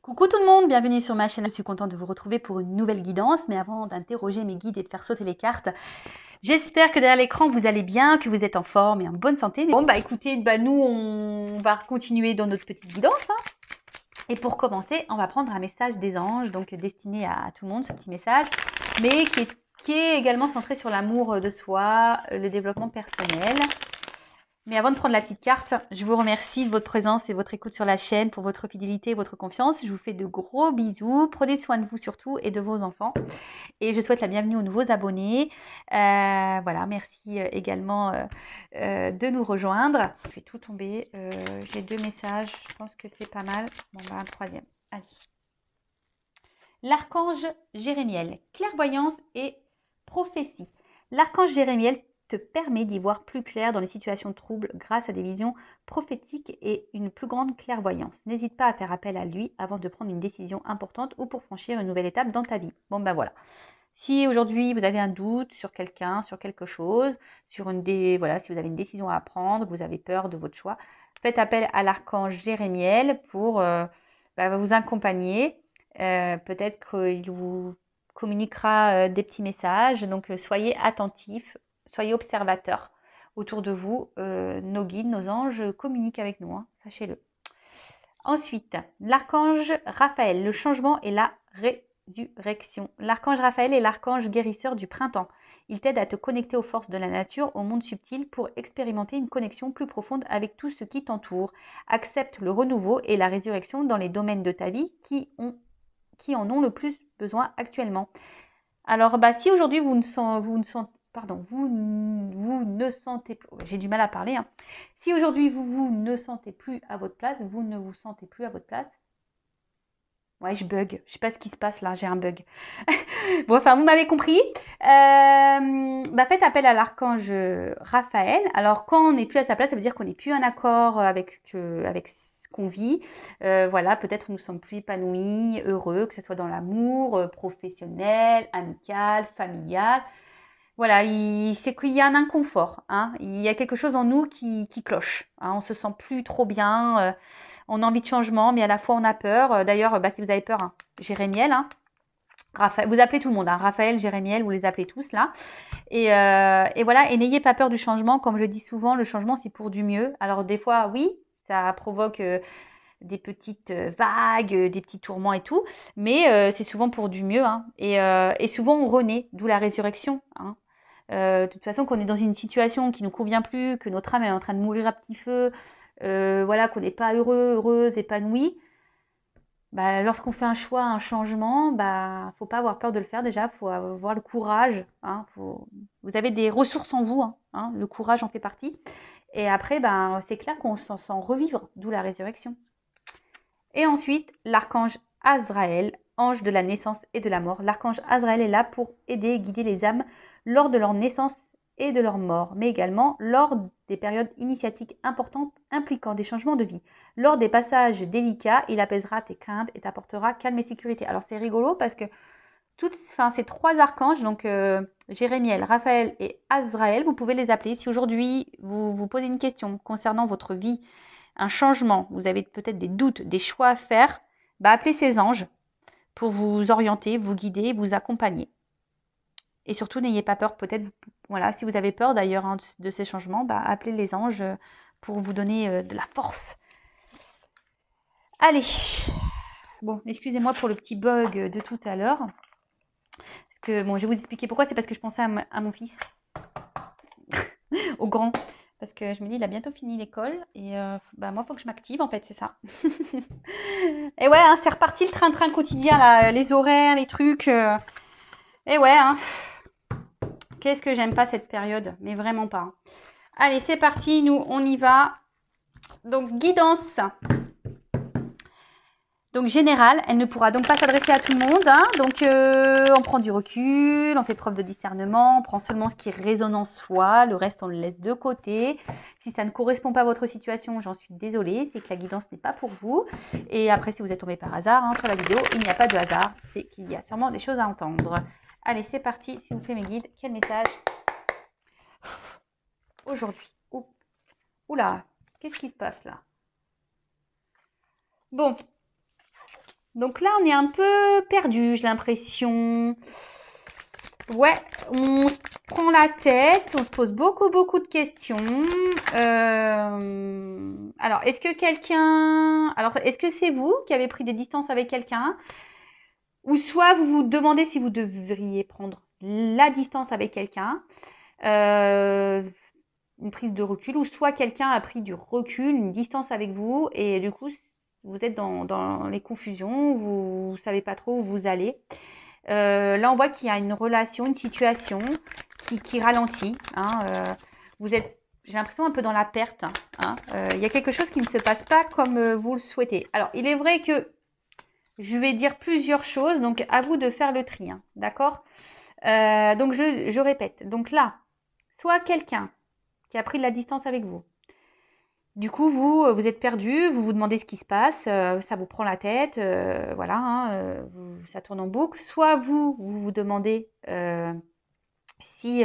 Coucou tout le monde, bienvenue sur ma chaîne. Je suis contente de vous retrouver pour une nouvelle guidance. Mais avant d'interroger mes guides et de faire sauter les cartes, j'espère que derrière l'écran vous allez bien, que vous êtes en forme et en bonne santé. Bon bah écoutez, nous on va continuer dans notre petite guidance. Et pour commencer, on va prendre un message des anges, donc destiné à tout le monde, ce petit message, mais qui est également centré sur l'amour de soi, le développement personnel. Mais avant de prendre la petite carte, je vous remercie de votre présence et votre écoute sur la chaîne, pour votre fidélité et votre confiance. Je vous fais de gros bisous. Prenez soin de vous surtout et de vos enfants. Et je souhaite la bienvenue aux nouveaux abonnés. Voilà, merci également de nous rejoindre. Je vais tout tomber. J'ai 2 messages. Je pense que c'est pas mal. Bon, bah, un troisième. Allez. L'archange Jérémiel, clairvoyance et prophétie. L'archange Jérémiel te permet d'y voir plus clair dans les situations de trouble grâce à des visions prophétiques et une plus grande clairvoyance. N'hésite pas à faire appel à lui avant de prendre une décision importante ou pour franchir une nouvelle étape dans ta vie. Bon ben voilà. Si aujourd'hui vous avez un doute sur quelqu'un, sur quelque chose, voilà, si vous avez une décision à prendre, que vous avez peur de votre choix, faites appel à l'archange Jérémiel pour vous accompagner. Peut-être qu'il vous communiquera des petits messages. Donc soyez attentifs, soyez observateurs autour de vous. Nos guides, nos anges communiquent avec nous, hein, sachez-le. Ensuite, l'archange Raphaël, le changement et la résurrection. L'archange Raphaël est l'archange guérisseur du printemps. Il t'aide à te connecter aux forces de la nature, au monde subtil, pour expérimenter une connexion plus profonde avec tout ce qui t'entoure. Accepte le renouveau et la résurrection dans les domaines de ta vie qui en ont le plus besoin actuellement. Alors, si aujourd'hui vous ne sentez plus, j'ai du mal à parler, hein. Si aujourd'hui vous ne sentez plus à votre place, vous ne vous sentez plus à votre place. Ouais, je bug. Je sais pas ce qui se passe là, j'ai un bug. Bon, enfin, vous m'avez compris. Faites appel à l'archange Raphaël. Alors, quand on n'est plus à sa place, ça veut dire qu'on n'est plus en accord avec ce qu'on vit. Voilà, peut-être nous ne sommes plus épanouis, heureux, que ce soit dans l'amour, professionnel, amical, familial. Voilà, c'est qu'il y a un inconfort, hein. Il y a quelque chose en nous qui cloche, hein. On se sent plus trop bien, on a envie de changement, mais à la fois on a peur. D'ailleurs, si vous avez peur, hein, Jérémiel, hein, Raphaël, vous appelez tout le monde, hein, Raphaël, Jérémiel, vous les appelez tous là. Et voilà, et n'ayez pas peur du changement. Comme je dis souvent, le changement c'est pour du mieux. Alors des fois, oui, ça provoque des petites vagues, des petits tourments et tout, mais c'est souvent pour du mieux, hein. Et souvent on renaît, d'où la résurrection, hein. De toute façon, qu'on est dans une situation qui ne nous convient plus, que notre âme est en train de mourir à petit feu, voilà, qu'on n'est pas heureux, heureuse, épanoui, lorsqu'on fait un choix, un changement, faut pas avoir peur de le faire déjà, faut avoir le courage, hein, vous avez des ressources en vous, hein, le courage en fait partie. Et après, c'est clair qu'on s'en sent revivre, d'où la résurrection. Et ensuite, l'archange Azraël, ange de la naissance et de la mort. L'archange Azraël est là pour aider et guider les âmes lors de leur naissance et de leur mort, mais également lors des périodes initiatiques importantes impliquant des changements de vie. Lors des passages délicats, il apaisera tes craintes et t'apportera calme et sécurité. Alors c'est rigolo parce que ces 3 archanges, donc Jérémiel, Raphaël et Azraël, vous pouvez les appeler. Si aujourd'hui vous vous posez une question concernant votre vie, un changement, vous avez peut-être des doutes, des choix à faire, appelez ces anges pour vous orienter, vous guider, vous accompagner. Et surtout, n'ayez pas peur, peut-être, voilà, si vous avez peur d'ailleurs, hein, de ces changements, appelez les anges pour vous donner de la force. Allez, bon, excusez-moi pour le petit bug de tout à l'heure. Parce que, bon, je vais vous expliquer pourquoi, c'est parce que je pensais à mon fils, au grand. Parce que je me dis, il a bientôt fini l'école et moi, il faut que je m'active, en fait, c'est ça. Et ouais, hein, c'est reparti le train-train quotidien, là, les horaires, les trucs. Et ouais, hein. Qu'est-ce que j'aime pas cette période, mais vraiment pas. Allez, c'est parti, nous, on y va. Donc, guidance. Donc, générale, elle ne pourra donc pas s'adresser à tout le monde, hein. Donc, on prend du recul, on fait preuve de discernement, on prend seulement ce qui résonne en soi, le reste, on le laisse de côté. Si ça ne correspond pas à votre situation, j'en suis désolée, c'est que la guidance n'est pas pour vous. Et après, si vous êtes tombé par hasard, hein, sur la vidéo, il n'y a pas de hasard, c'est qu'il y a sûrement des choses à entendre. Allez, c'est parti, s'il vous plaît, mes guides, quel message aujourd'hui? Oula, qu'est-ce qui se passe là? Bon. Donc là, on est un peu perdu, j'ai l'impression. Ouais, on se prend la tête, on se pose beaucoup de questions. Alors, est-ce que c'est vous qui avez pris des distances avec quelqu'un? Ou soit vous vous demandez si vous devriez prendre la distance avec quelqu'un, euh, une prise de recul, ou soit quelqu'un a pris du recul, une distance avec vous, et du coup, vous êtes dans les confusions, vous ne savez pas trop où vous allez. Là, on voit qu'il y a une relation, une situation qui ralentit. Hein, vous êtes, j'ai l'impression, un peu dans la perte. Hein, il y a quelque chose qui ne se passe pas comme vous le souhaitez. Alors, il est vrai que je vais dire plusieurs choses, donc à vous de faire le tri. Hein, d'accord. Donc, je répète. Donc là, soit quelqu'un qui a pris de la distance avec vous. Du coup, vous êtes perdu, vous vous demandez ce qui se passe, ça vous prend la tête, voilà, hein, ça tourne en boucle. Soit vous vous demandez si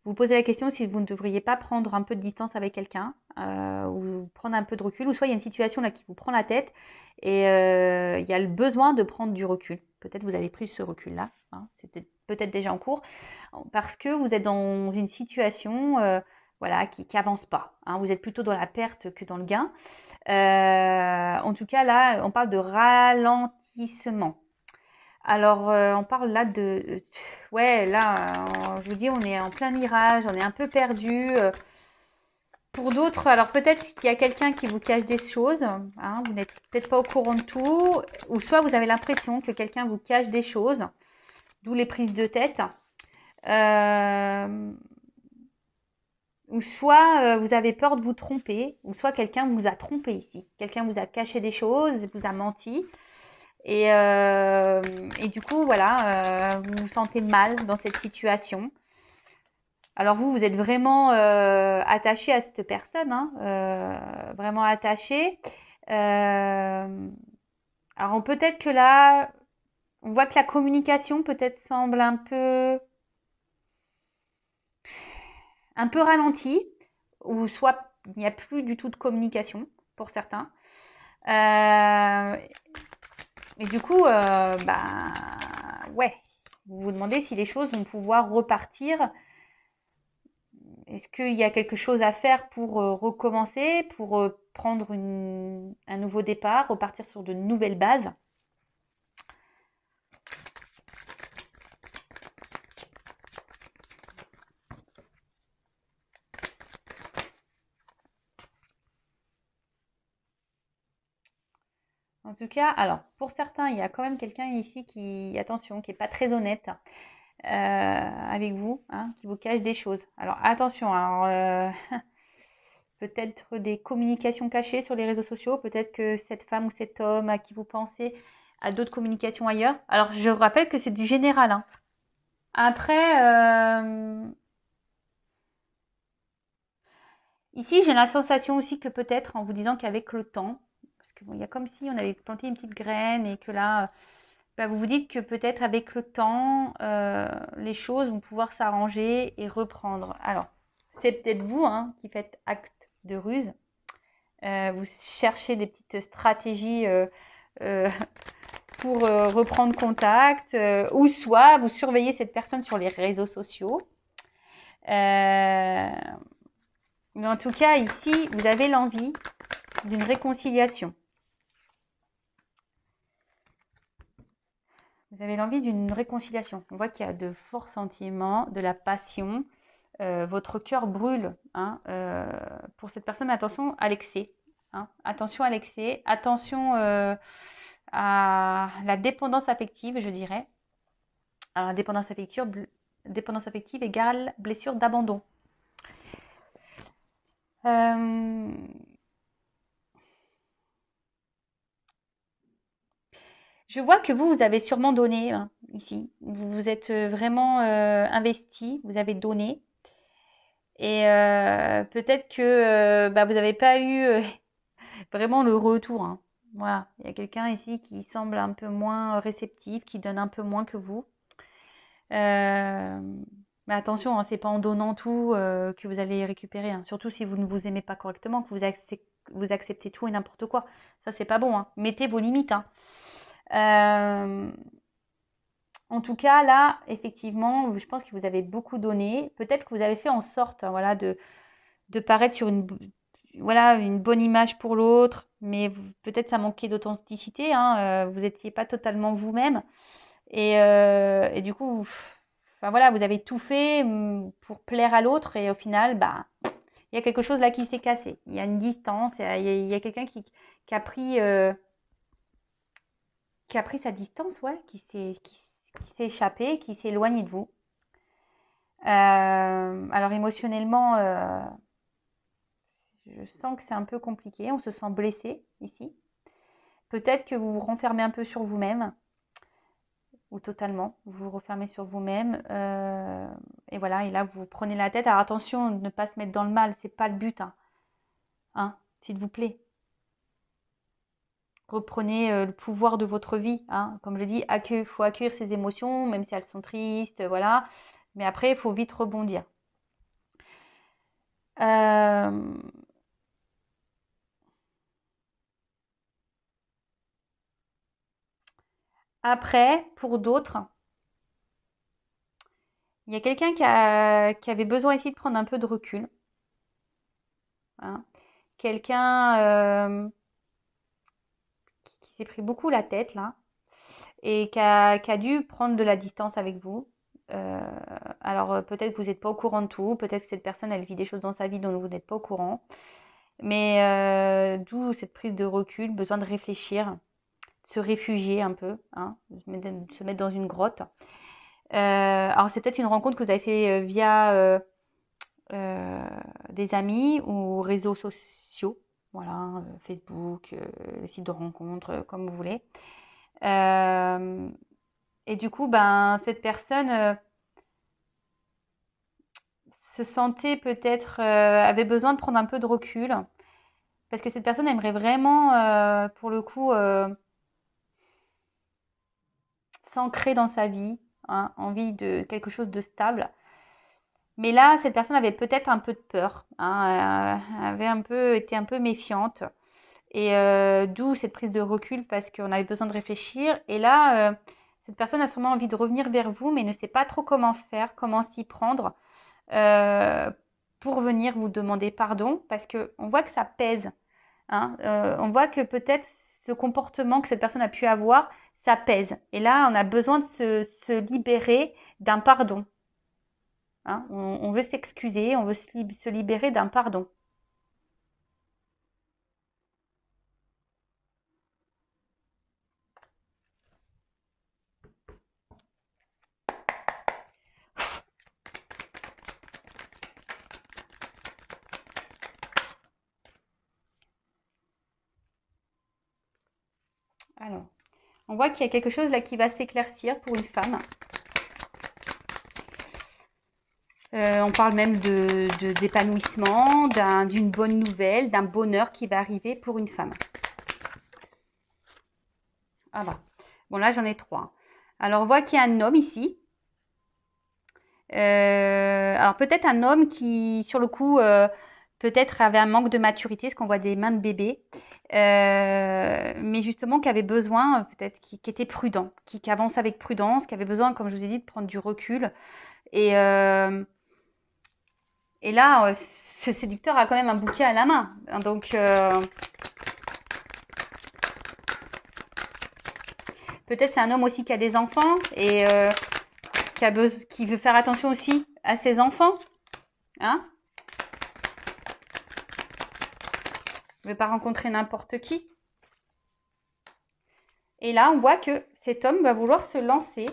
vous posez la question si vous ne devriez pas prendre un peu de distance avec quelqu'un ou prendre un peu de recul, ou soit il y a une situation là qui vous prend la tête et il y a le besoin de prendre du recul. Peut-être vous avez pris ce recul-là, hein, c'était peut-être déjà en cours, parce que vous êtes dans une situation voilà, qui n'avance pas. Hein. Vous êtes plutôt dans la perte que dans le gain. En tout cas, là, on parle de ralentissement. Alors, on parle là ouais, là, je vous dis, on est en plein mirage, on est un peu perdu. Pour d'autres, alors peut-être qu'il y a quelqu'un qui vous cache des choses, hein, vous n'êtes peut-être pas au courant de tout, ou soit vous avez l'impression que quelqu'un vous cache des choses, d'où les prises de tête. Euh, ou soit vous avez peur de vous tromper, ou soit quelqu'un vous a trompé ici. Quelqu'un vous a caché des choses, vous a menti. Et du coup, voilà, vous vous sentez mal dans cette situation. Alors vous êtes vraiment attaché à cette personne, hein, vraiment attaché. Alors peut-être que là, on voit que la communication peut-être semble un peu ralentie, ou soit il n'y a plus du tout de communication pour certains. Et du coup, bah ouais, vous vous demandez si les choses vont pouvoir repartir. Est-ce qu'il y a quelque chose à faire pour recommencer, pour prendre un nouveau départ, repartir sur de nouvelles bases? En tout cas, alors, pour certains, il y a quand même quelqu'un ici qui, attention, qui n'est pas très honnête avec vous, hein, qui vous cache des choses. Alors, attention, alors, peut-être des communications cachées sur les réseaux sociaux, peut-être que cette femme ou cet homme à qui vous pensez a d'autres communications ailleurs. Alors, je rappelle que c'est du général, hein. Après, ici, j'ai la sensation aussi que peut-être en vous disant qu'avec le temps, parce que bon, il y a comme si on avait planté une petite graine et que là, bah, vous vous dites que peut-être avec le temps, les choses vont pouvoir s'arranger et reprendre. Alors, c'est peut-être vous hein, qui faites acte de ruse. Vous cherchez des petites stratégies euh, pour reprendre contact, ou soit vous surveillez cette personne sur les réseaux sociaux. Euh, mais en tout cas, ici, vous avez l'envie d'une réconciliation. Vous avez l'envie d'une réconciliation. On voit qu'il y a de forts sentiments, de la passion. Votre cœur brûle hein, pour cette personne. Mais attention à l'excès. Hein. Attention à l'excès. Attention à la dépendance affective, je dirais. Alors, la dépendance affective égale blessure d'abandon. Je vois que vous avez sûrement donné hein, ici. Vous vous êtes vraiment investi, vous avez donné. Et peut-être que bah, vous n'avez pas eu vraiment le retour. Hein. Voilà, il y a quelqu'un ici qui semble un peu moins réceptif, qui donne un peu moins que vous. Euh, mais attention, hein, c'est pas en donnant tout que vous allez récupérer. Hein. Surtout si vous ne vous aimez pas correctement, que vous acceptez tout et n'importe quoi. Ça, c'est pas bon. Hein. Mettez vos limites. Hein. En tout cas, là, effectivement, je pense que vous avez beaucoup donné. Peut-être que vous avez fait en sorte, hein, voilà, de paraître sur voilà, une bonne image pour l'autre, mais peut-être ça manquait d'authenticité, hein, vous n'étiez pas totalement vous-même. Et du coup, enfin voilà, vous avez tout fait pour plaire à l'autre et au final, bah, il y a quelque chose là qui s'est cassé. Il y a une distance, il y a quelqu'un qui a pris sa distance, ouais, qui s'est échappé, qui s'est éloigné de vous. Alors émotionnellement, je sens que c'est un peu compliqué. On se sent blessé ici. Peut-être que vous vous renfermez un peu sur vous-même, ou totalement, vous vous refermez sur vous-même. Et voilà, et là, vous prenez la tête. Alors attention, ne pas se mettre dans le mal, c'est pas le but, hein, s'il vous plaît. Reprenez le pouvoir de votre vie, hein. Comme je dis, il faut accueillir ses émotions, même si elles sont tristes, voilà. Mais après, il faut vite rebondir. Euh, Après, pour d'autres, il y a quelqu'un qui avait besoin ici de prendre un peu de recul, hein. Quelqu'un qui s'est pris beaucoup la tête là et qui a dû prendre de la distance avec vous. Euh, alors peut-être que vous n'êtes pas au courant de tout, peut-être que cette personne elle vit des choses dans sa vie dont vous n'êtes pas au courant, mais d'où cette prise de recul, besoin de réfléchir, de se réfugier un peu, hein, de se mettre dans une grotte. Alors c'est peut-être une rencontre que vous avez fait via euh, des amis ou réseaux sociaux, voilà, Facebook, site de rencontre, comme vous voulez. Euh, et du coup, ben, cette personne se sentait peut-être, avait besoin de prendre un peu de recul, parce que cette personne aimerait vraiment, pour le coup, s'ancrer dans sa vie, hein, envie de quelque chose de stable. Mais là, cette personne avait peut-être un peu de peur, hein, avait été un peu méfiante. Et d'où cette prise de recul parce qu'on avait besoin de réfléchir. Et là, cette personne a sûrement envie de revenir vers vous, mais ne sait pas trop comment faire, comment s'y prendre euh, pour venir vous demander pardon, parce qu'on voit que ça pèse, hein. On voit que peut-être ce comportement que cette personne a pu avoir, ça pèse. Et là, on a besoin de se libérer d'un pardon, hein. On veut s'excuser, on veut se libérer d'un pardon. Alors, on voit qu'il y a quelque chose là qui va s'éclaircir pour une femme. On parle même d'épanouissement, d'une bonne nouvelle, d'un bonheur qui va arriver pour une femme. Ah bah. Bon, là, j'en ai trois. Alors, on voit qu'il y a un homme ici. Alors, peut-être un homme qui, sur le coup, peut-être avait un manque de maturité, parce qu'on voit des mains de bébé. Mais justement, qui avait besoin, peut-être, qui était prudent, qui avance avec prudence, qui avait besoin, comme je vous ai dit, de prendre du recul. Et, euh, Et là, ce séducteur a quand même un bouquet à la main. Donc, peut-être c'est un homme aussi qui a des enfants et qui veut faire attention aussi à ses enfants. Hein? Il ne veut pas rencontrer n'importe qui. Et là, on voit que cet homme va vouloir se lancer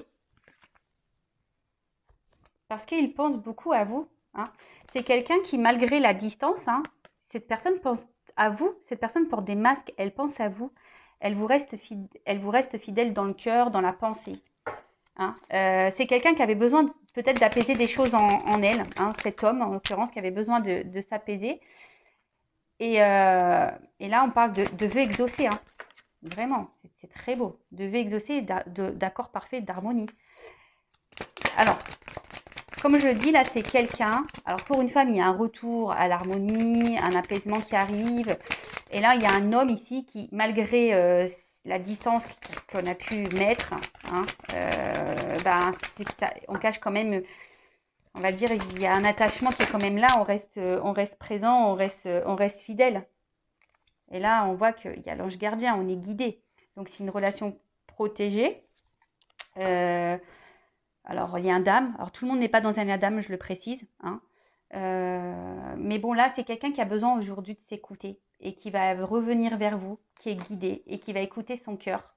parce qu'il pense beaucoup à vous. Hein. C'est quelqu'un qui, malgré la distance, hein, cette personne pense à vous, cette personne porte des masques, elle pense à vous, elle vous reste fidèle dans le cœur, dans la pensée. Hein. C'est quelqu'un qui avait besoin peut-être d'apaiser des choses en elle, hein, cet homme en l'occurrence qui avait besoin de s'apaiser. Et là, on parle de vœux exaucés, hein. Vraiment, c'est très beau. De vœux exaucés, d'accord parfait, d'harmonie. Alors, comme je le dis, là, c'est quelqu'un. Alors, pour une femme, il y a un retour à l'harmonie, un apaisement qui arrive. Et là, il y a un homme ici qui, malgré la distance qu'on a pu mettre, hein, c'est que ça, on cache quand même, on va dire, il y a un attachement qui est quand même là, on reste présent, on reste fidèle. Et là, on voit qu'il y a l'ange gardien, on est guidé. Donc, c'est une relation protégée. Alors, il y a un dame. Alors, tout le monde n'est pas dans un lien d'âme, je le précise, hein. Mais bon, là, c'est quelqu'un qui a besoin aujourd'hui de s'écouter et qui va revenir vers vous, qui est guidé et qui va écouter son cœur.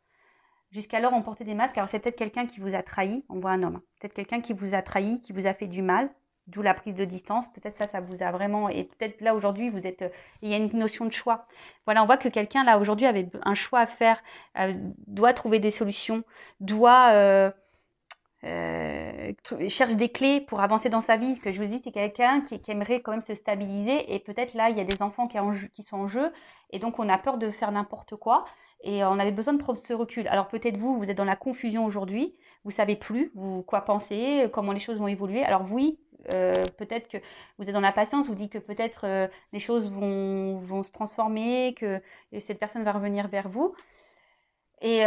Jusqu'alors, on portait des masques. Alors, c'est peut-être quelqu'un qui vous a trahi. On voit un homme. Peut-être quelqu'un qui vous a trahi, qui vous a fait du mal, d'où la prise de distance. Peut-être ça vous a vraiment... Et peut-être là, aujourd'hui, vous êtes... il y a une notion de choix. Voilà, on voit que quelqu'un, là, aujourd'hui, avait un choix à faire, doit trouver des solutions, doit... cherche des clés pour avancer dans sa vie. Ce que je vous dis, c'est quelqu'un qui aimerait quand même se stabiliser et peut-être là, il y a des enfants qui sont en jeu et donc on a peur de faire n'importe quoi et on avait besoin de prendre ce recul. Alors peut-être vous êtes dans la confusion aujourd'hui, vous savez plus quoi penser, comment les choses vont évoluer. Alors oui, peut-être que vous êtes dans la patience, vous dites que peut-être les choses vont se transformer, que cette personne va revenir vers vous. Et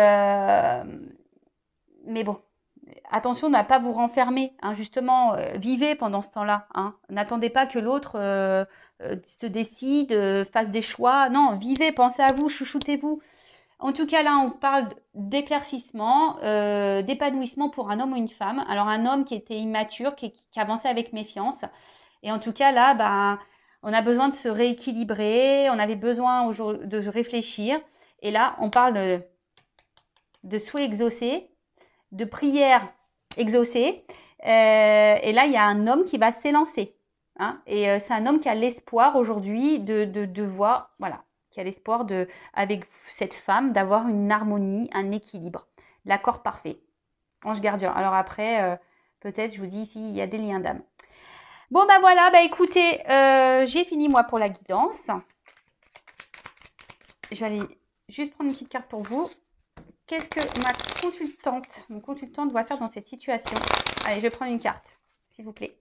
mais bon, attention à ne pas vous renfermer, hein, justement, vivez pendant ce temps-là, hein. N'attendez pas que l'autre se décide, fasse des choix. Non, vivez, pensez à vous, chouchoutez-vous. En tout cas, là, on parle d'éclaircissement, d'épanouissement pour un homme ou une femme. Alors, un homme qui était immature, qui avançait avec méfiance. Et en tout cas, là, on a besoin de se rééquilibrer, on avait besoin de réfléchir. Et là, on parle de souhaits exaucés, de prières exaucées. Et là, il y a un homme qui va s'élancer, hein, et c'est un homme qui a l'espoir aujourd'hui de voir, voilà, qui a l'espoir avec cette femme, d'avoir une harmonie, un équilibre, l'accord parfait. Ange gardien. Alors après, peut-être, je vous dis ici, il y a des liens d'âme. Bon, voilà, écoutez, j'ai fini moi pour la guidance. Je vais aller juste prendre une petite carte pour vous. Qu'est-ce que mon consultante doit faire dans cette situation? Allez, je vais prendre une carte, s'il vous plaît.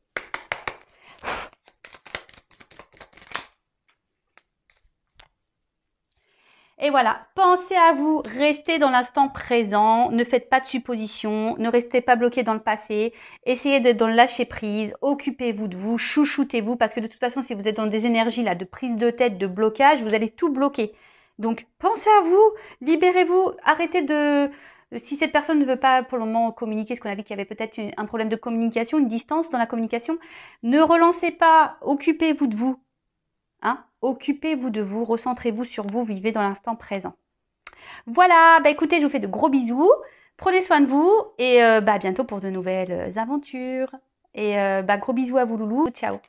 Et voilà, pensez à vous, restez dans l'instant présent, ne faites pas de suppositions, ne restez pas bloqué dans le passé, essayez d'être dans le lâcher prise, occupez-vous de vous, chouchoutez-vous, parce que de toute façon, si vous êtes dans des énergies là de prise de tête, de blocage, vous allez tout bloquer. Donc, pensez à vous, libérez-vous, arrêtez de... Si cette personne ne veut pas pour le moment communiquer, ce qu'on a vu qu'il y avait peut-être un problème de communication, une distance dans la communication, ne relancez pas, occupez-vous de vous. Hein, occupez-vous de vous, recentrez-vous sur vous, vivez dans l'instant présent. Voilà, écoutez, je vous fais de gros bisous, prenez soin de vous et à bientôt pour de nouvelles aventures. Et gros bisous à vous loulous, ciao.